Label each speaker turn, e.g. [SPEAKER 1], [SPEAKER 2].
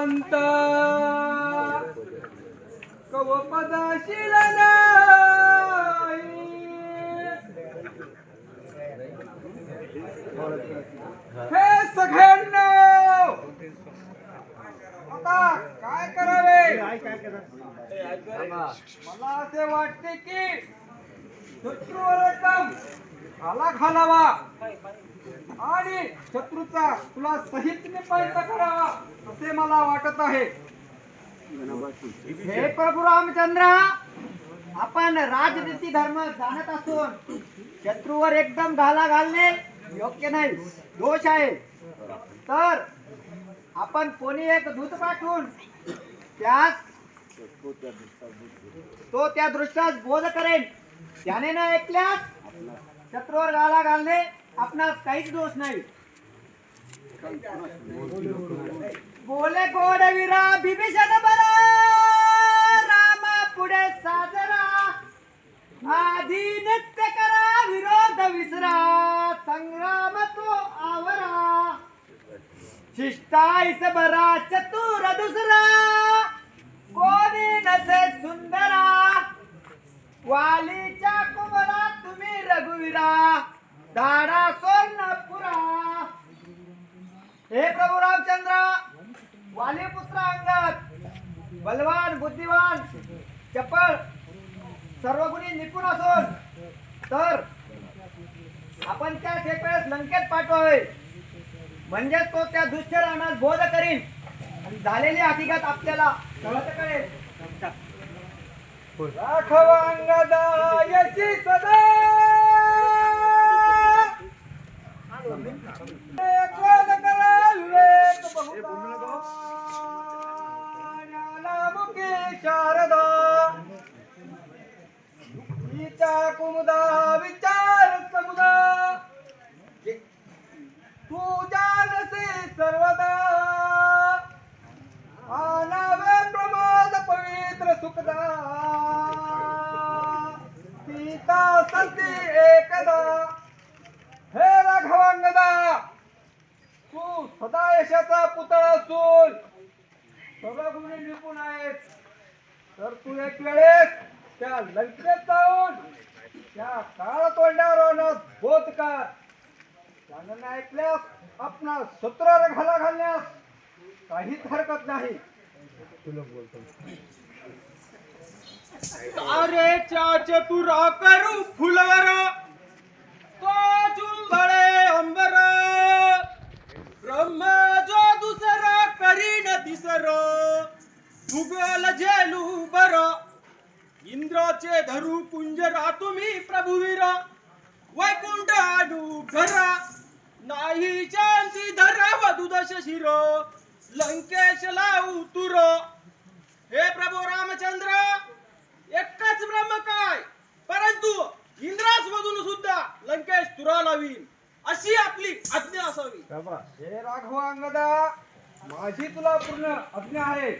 [SPEAKER 1] भगवंत कवपदाशील नाही। हे सगळ्यांना आता काय करावे? मला असे वाटते की शत्रूवर एकदम आला घालावा आणि शत्रूचा तुला सहित निपात करावा असे मला वाटत आहे।
[SPEAKER 2] हे प्रभू रामचंद्र, आपण राजनीती धर्म जाणत असून शत्रूवर एकदम घाला घालणे योग्य नाही, दोष आहे। तर आपण कोणी एक दूत पाठवून त्यास तो त्या दृष्ट्यास बोध करेल, त्याने न ऐकल्यास शत्रूवर घाला घालणे आपणास काहीच दोष नाही। बोले घोडवीरा बिभीषण बरा, रामा पुढे साजरा, आधी नृत्य करा विरोध विसरा, संग्राम तो आवरा, शिष्टाईस बरा चतुर दुसरा, कोणी नसे सुंदरा, वालीच्या कुमला तुम्ही रघुवीरा, दाडा सोनपुरा। हे प्रभू रामचंद्र, वाली पुत्र अंगद बलवान, बुद्धिवान, चपळ, सर्वगुणी निपुण असून तर आपण त्या वेळेस लंकेत पाठवावे, म्हणजे तो त्या दुष्ट रानास बोध करीन आणि झालेली हकीकत आपल्याला कळत कळेल।
[SPEAKER 1] राघव अंगदा याची सदा शारदा गीता कुमुदा विचार समुदा, तू जानसे सर्वदा, आनावे प्रमोद पवित्र सुखदा, सीता सती एकदा। हे राघवांगदा, तू सदा यशाचा पुतळा असून सर्वगुणी निपुण आहेस, तर तू एक वेळेस त्या लंकेत जाऊन त्या काळ तोंडावर बोध कर, त्यानं ऐकल्यास आपला शत्रूवर घाला घालण्यास काहीच हरकत नाही।
[SPEAKER 3] तारेच्या चतुरा करू फुलवर, तो चुंबळे अंबर, ब्रह्म जो दुसरा करीन दिसर, भूगोल झेलू बर, इंद्राचे धरू कुंजरा तुम्ही प्रभुवीर, वैकुंठ आडू घरा, नाही शांती धरा वधुदश शिर, लंकेश लावू तुर। हे प्रभू रामचंद्र, एकच ब्रह्म काय, परंतु इंद्रास मधून सुद्धा लंकेश तुरा लावीन अशी आपली आज्ञा असावी।
[SPEAKER 1] हे राघवांगदा, माझी तुला पूर्ण आज्ञा आहे।